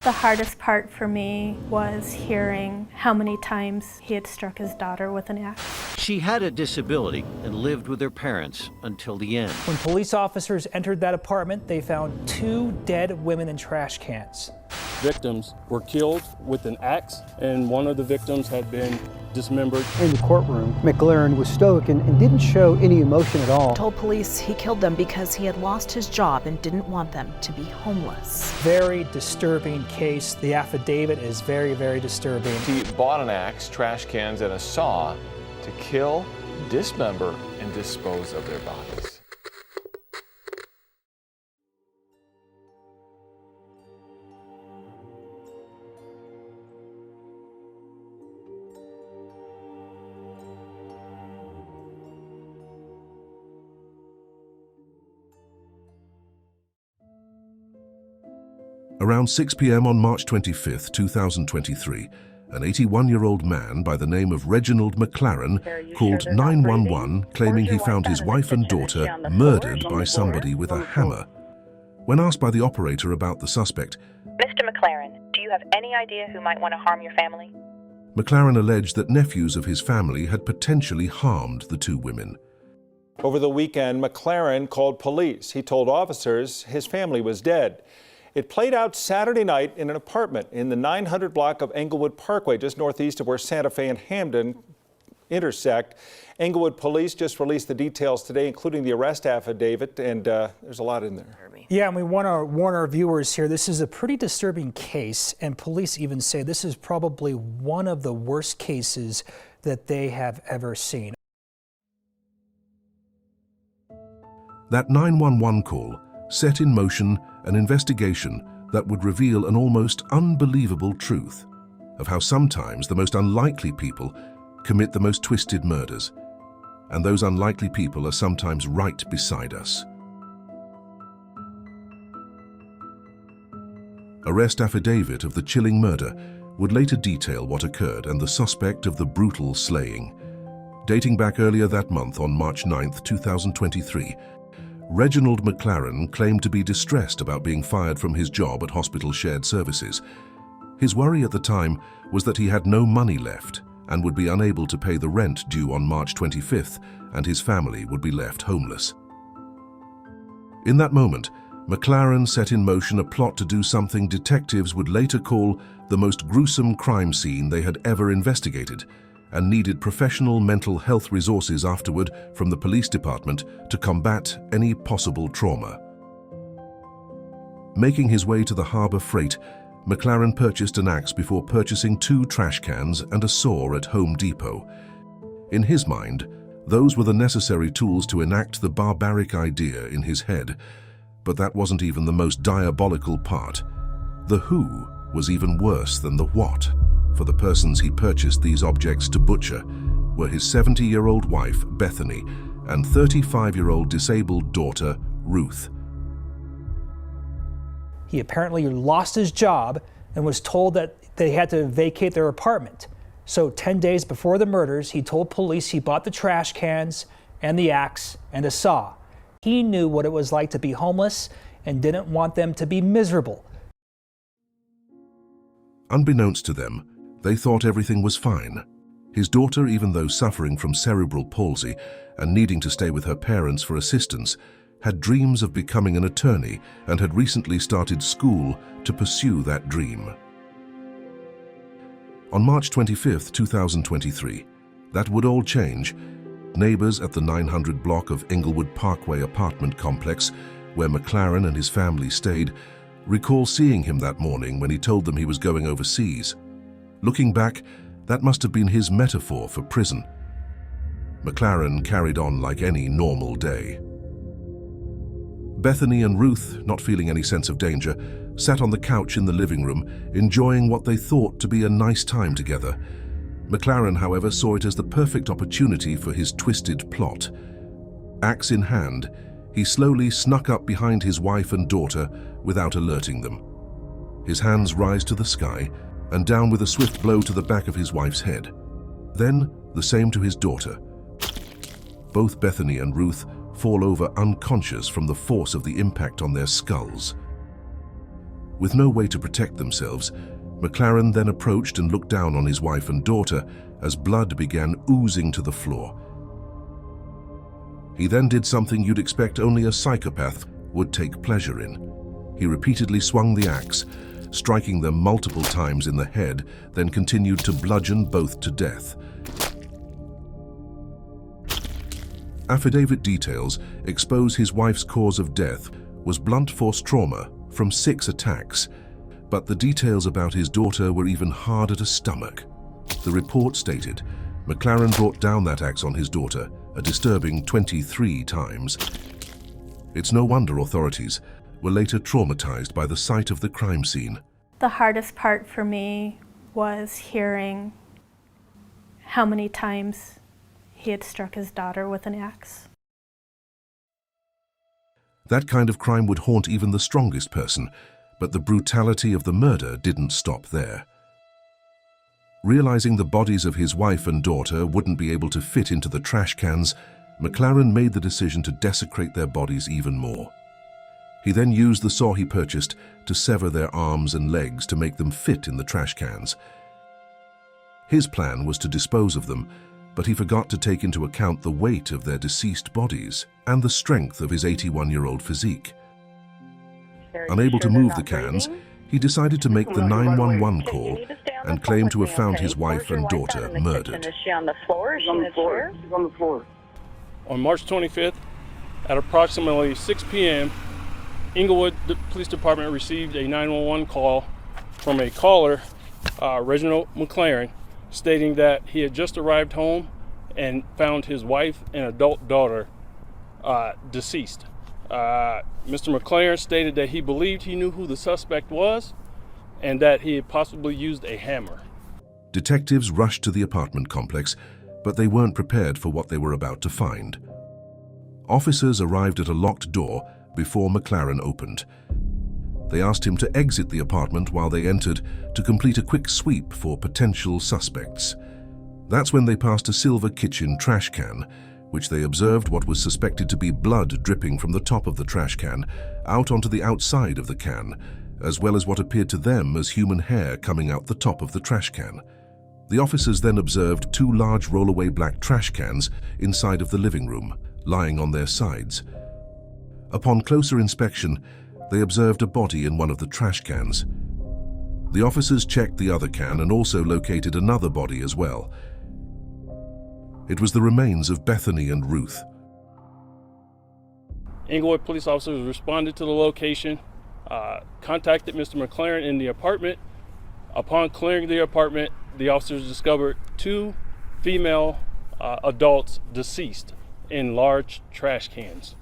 The hardest part for me was hearing how many times he had struck his daughter with an axe. She had a disability and lived with her parents until the end. When police officers entered that apartment, they found 2 dead women in trash cans. Victims were killed with an axe, and one of the victims had been dismembered. In the courtroom, McLaren was stoic and didn't show any emotion at all. Told police he killed them because he had lost his job and didn't want them to be homeless. Very disturbing case. The affidavit is very, very disturbing. He bought an axe, trash cans, and a saw to kill, dismember, and dispose of their bodies. Around 6 p.m. on March 25, 2023, an 81-year-old man by the name of Reginald Maclaren called 911 claiming he found his wife and daughter murdered by somebody with a hammer. When asked by the operator about the suspect, Mr. Maclaren, do you have any idea who might want to harm your family? Maclaren alleged that nephews of his family had potentially harmed the 2 women. Over the weekend, Maclaren called police. He told officers his family was dead. It played out Saturday night in an apartment in the 900 block of Englewood Parkway, just northeast of where Santa Fe and Hamden intersect. Englewood police just released the details today, including the arrest affidavit, and there's a lot in there. Yeah, and we want to warn our viewers here, this is a pretty disturbing case, and police even say this is probably one of the worst cases that they have ever seen. That 911 call set in motion an investigation that would reveal an almost unbelievable truth of how sometimes the most unlikely people commit the most twisted murders, and those unlikely people are sometimes right beside us. Arrest affidavit of the chilling murder would later detail what occurred and the suspect of the brutal slaying. Dating back earlier that month on March 9, 2023, Reginald Maclaren claimed to be distressed about being fired from his job at Hospital Shared Services. His worry at the time was that he had no money left and would be unable to pay the rent due on March 25th, and his family would be left homeless. In that moment, Maclaren set in motion a plot to do something detectives would later call the most gruesome crime scene they had ever investigated, and needed professional mental health resources afterward from the police department to combat any possible trauma. Making his way to the Harbor Freight, Maclaren purchased an axe before purchasing 2 trash cans and a saw at Home Depot. In his mind, those were the necessary tools to enact the barbaric idea in his head, but that wasn't even the most diabolical part. The who was even worse than the what. For the persons he purchased these objects to butcher were his 70-year-old wife, Bethany, and 35-year-old disabled daughter, Ruth. He apparently lost his job and was told that they had to vacate their apartment. So 10 days before the murders, he told police he bought the trash cans and the axe and a saw. He knew what it was like to be homeless and didn't want them to be miserable. Unbeknownst to them, they thought everything was fine. His daughter, even though suffering from cerebral palsy and needing to stay with her parents for assistance, had dreams of becoming an attorney and had recently started school to pursue that dream. On March 25, 2023, that would all change. Neighbors at the 900 block of Englewood Parkway apartment complex, where Maclaren and his family stayed, recall seeing him that morning when he told them he was going overseas. Looking back, that must have been his metaphor for prison. Maclaren carried on like any normal day. Bethany and Ruth, not feeling any sense of danger, sat on the couch in the living room, enjoying what they thought to be a nice time together. Maclaren, however, saw it as the perfect opportunity for his twisted plot. Axe in hand, he slowly snuck up behind his wife and daughter without alerting them. His hands rise to the sky, and down with a swift blow to the back of his wife's head. Then, the same to his daughter. Both Bethany and Ruth fall over unconscious from the force of the impact on their skulls. With no way to protect themselves, Maclaren then approached and looked down on his wife and daughter as blood began oozing to the floor. He then did something you'd expect only a psychopath would take pleasure in. He repeatedly swung the axe, striking them multiple times in the head, then continued to bludgeon both to death. Affidavit details expose his wife's cause of death was blunt force trauma from 6 attacks, but the details about his daughter were even harder to stomach. The report stated Maclaren brought down that axe on his daughter a disturbing 23 times. It's no wonder authorities were later traumatized by the sight of the crime scene. The hardest part for me was hearing how many times he had struck his daughter with an axe. That kind of crime would haunt even the strongest person, but the brutality of the murder didn't stop there. Realizing the bodies of his wife and daughter wouldn't be able to fit into the trash cans, Maclaren made the decision to desecrate their bodies even more. He then used the saw he purchased to sever their arms and legs to make them fit in the trash cans. His plan was to dispose of them, but he forgot to take into account the weight of their deceased bodies and the strength of his 81-year-old physique. Unable to move the cans, he decided to make the 911 call and claimed to have found his wife and daughter murdered. Is she on the floor? Is she in the chair? She's on the floor. On March 25th, at approximately 6 p.m., Englewood Police Department received a 911 call from a caller, Reginald Maclaren, stating that he had just arrived home and found his wife and adult daughter deceased. Mr. Maclaren stated that he believed he knew who the suspect was and that he had possibly used a hammer. Detectives rushed to the apartment complex, but they weren't prepared for what they were about to find. Officers arrived at a locked door before Maclaren opened. They asked him to exit the apartment while they entered to complete a quick sweep for potential suspects. That's when they passed a silver kitchen trash can, which they observed what was suspected to be blood dripping from the top of the trash can out onto the outside of the can, as well as what appeared to them as human hair coming out the top of the trash can. The officers then observed 2 large rollaway black trash cans inside of the living room, lying on their sides. Upon closer inspection, they observed a body in one of the trash cans. The officers checked the other can and also located another body as well. It was the remains of Bethany and Ruth. Englewood police officers responded to the location, contacted Mr. Maclaren in the apartment. Upon clearing the apartment, the officers discovered 2 female adults deceased in large trash cans.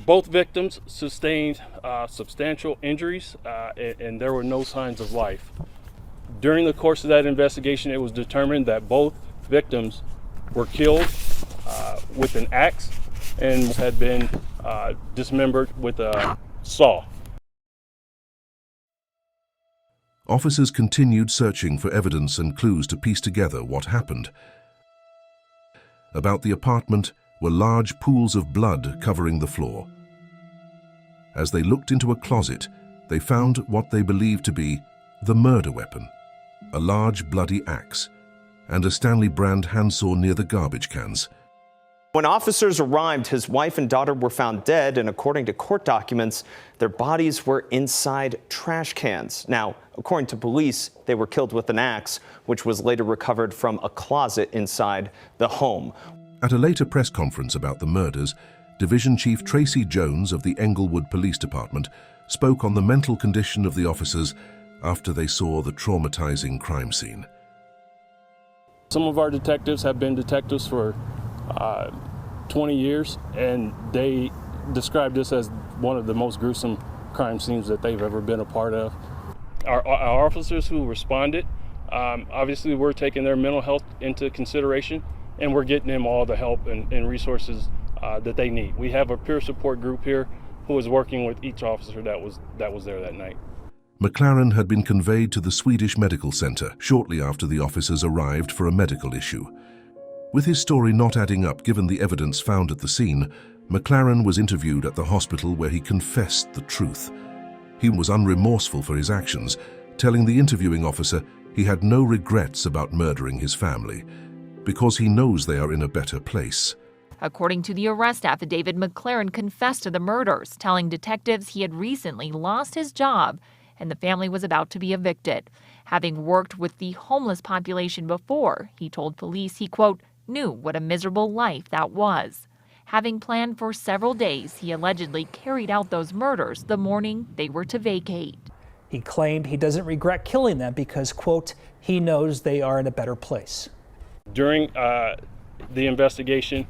Both victims sustained substantial injuries and there were no signs of life. During the course of that investigation, it was determined that both victims were killed with an axe and had been dismembered with a saw. Officers continued searching for evidence and clues to piece together what happened. About the apartment were large pools of blood covering the floor. As they looked into a closet, they found what they believed to be the murder weapon, a large bloody axe, and a Stanley brand handsaw near the garbage cans. When officers arrived, his wife and daughter were found dead, and according to court documents, their bodies were inside trash cans. Now, according to police, they were killed with an axe, which was later recovered from a closet inside the home. At a later press conference about the murders, Division Chief Tracy Jones of the Englewood Police Department spoke on the mental condition of the officers after they saw the traumatizing crime scene. Some of our detectives have been detectives for 20 years, and they described this as one of the most gruesome crime scenes that they've ever been a part of. Our officers who responded, obviously we're taking their mental health into consideration, and we're getting them all the help and resources that they need. We have a peer support group here who is working with each officer that was there that night. Maclaren had been conveyed to the Swedish Medical Center shortly after the officers arrived for a medical issue. With his story not adding up given the evidence found at the scene, Maclaren was interviewed at the hospital where he confessed the truth. He was unremorseful for his actions, telling the interviewing officer he had no regrets about murdering his family, because he knows they are in a better place. According to the arrest affidavit, Maclaren confessed to the murders, telling detectives he had recently lost his job and the family was about to be evicted. Having worked with the homeless population before, he told police he, quote, knew what a miserable life that was. Having planned for several days, he allegedly carried out those murders the morning they were to vacate. He claimed he doesn't regret killing them because, quote, he knows they are in a better place. During the investigation,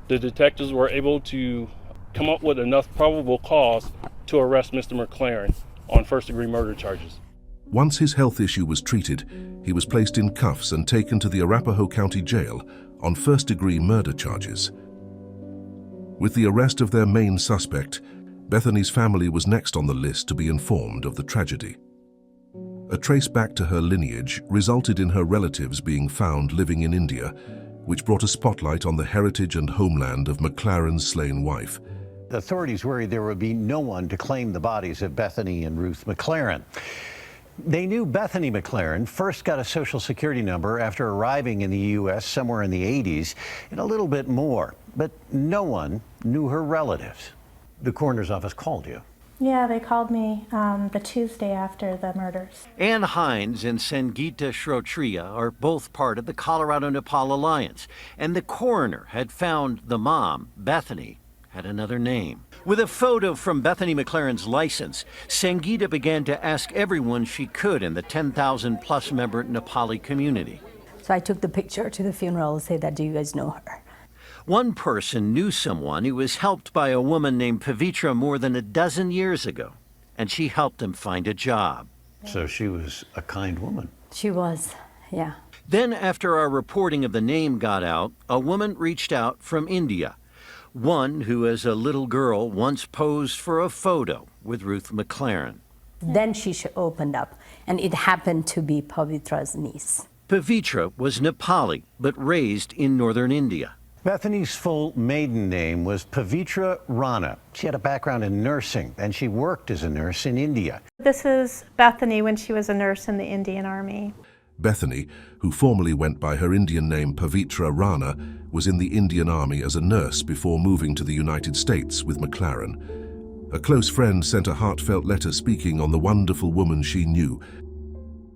the detectives were able to come up with enough probable cause to arrest Mr. Maclaren on first-degree murder charges. Once his health issue was treated, he was placed in cuffs and taken to the Arapahoe County Jail on first-degree murder charges. With the arrest of their main suspect, Bethany's family was next on the list to be informed of the tragedy. A trace back to her lineage resulted in her relatives being found living in India, which brought a spotlight on the heritage and homeland of Maclaren's slain wife. Authorities worried there would be no one to claim the bodies of Bethany and Ruth Maclaren. They knew Bethany McLaren first got a Social Security number after arriving in the U.S. somewhere in the 80s and a little bit more, but no one knew her relatives. The coroner's office called you. Yeah, they called me the Tuesday after the murders. Ann Hines and Sangeeta Shrotriya are both part of the Colorado-Nepal Alliance, and the coroner had found the mom, Bethany, had another name. With a photo from Bethany McLaren's license, Sangeeta began to ask everyone she could in the 10,000-plus member Nepali community. So I took the picture to the funeral and said that, do you guys know her? One person knew someone who was helped by a woman named Pavitra more than a dozen years ago, and she helped him find a job. So she was a kind woman. She was, yeah. Then, after our reporting of the name got out, a woman reached out from India. One who, as a little girl, once posed for a photo with Ruth Maclaren. Then she opened up, and it happened to be Pavitra's niece. Pavitra was Nepali, but raised in northern India. Bethany's full maiden name was Pavitra Rana. She had a background in nursing, and she worked as a nurse in India. This is Bethany when she was a nurse in the Indian Army. Bethany, who formerly went by her Indian name Pavitra Rana, was in the Indian Army as a nurse before moving to the United States with Maclaren. A close friend sent a heartfelt letter speaking on the wonderful woman she knew.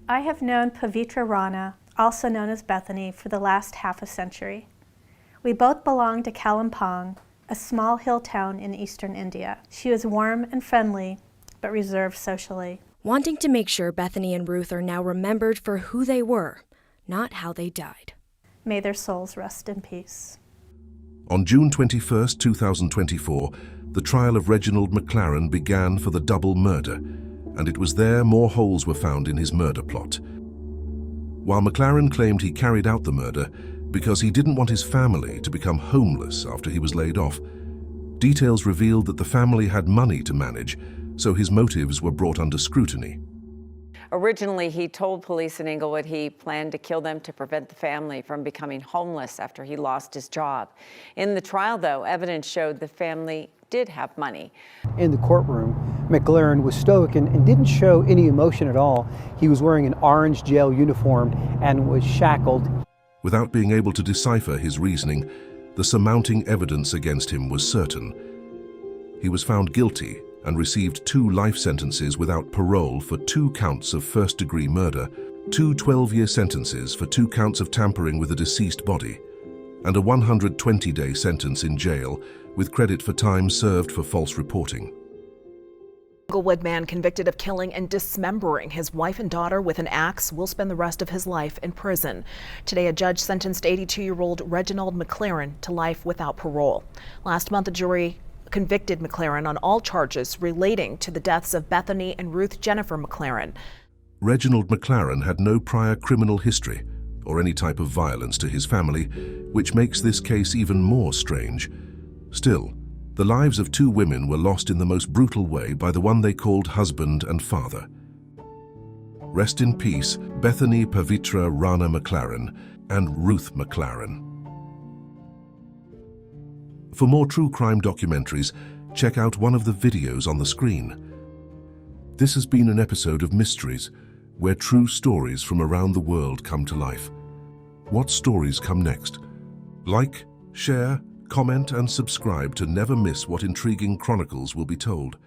I have known Pavitra Rana, also known as Bethany, for the last half a century. We both belonged to Kalimpong, a small hill town in eastern India. She was warm and friendly, but reserved socially. Wanting to make sure Bethany and Ruth are now remembered for who they were, not how they died. May their souls rest in peace. On June 21, 2024, the trial of Reginald Maclaren began for the double murder, and it was there more holes were found in his murder plot. While Maclaren claimed he carried out the murder because he didn't want his family to become homeless after he was laid off, details revealed that the family had money to manage, so his motives were brought under scrutiny. Originally, he told police in Englewood he planned to kill them to prevent the family from becoming homeless after he lost his job. In the trial, though, evidence showed the family did have money. In the courtroom, McLaren was stoic and didn't show any emotion at all. He was wearing an orange jail uniform and was shackled. Without being able to decipher his reasoning, the surmounting evidence against him was certain. He was found guilty and received 2 life sentences without parole for 2 counts of first-degree murder, 2 12-year sentences for 2 counts of tampering with a deceased body, and a 120-day sentence in jail with credit for time served for false reporting. Englewood man convicted of killing and dismembering his wife and daughter with an axe will spend the rest of his life in prison. Today, a judge sentenced 82-year-old Reginald Maclaren to life without parole. Last month, a jury convicted Maclaren on all charges relating to the deaths of Bethany and Ruth Jennifer Maclaren. Reginald Maclaren had no prior criminal history or any type of violence to his family, which makes this case even more strange. Still, the lives of 2 women were lost in the most brutal way by the one they called husband and father. Rest in peace, Bethany Pavitra Rana Maclaren and Ruth Maclaren. For more true crime documentaries, check out one of the videos on the screen. This has been an episode of Mysteries, where true stories from around the world come to life. What stories come next? Like, share, comment, and subscribe to never miss what intriguing chronicles will be told.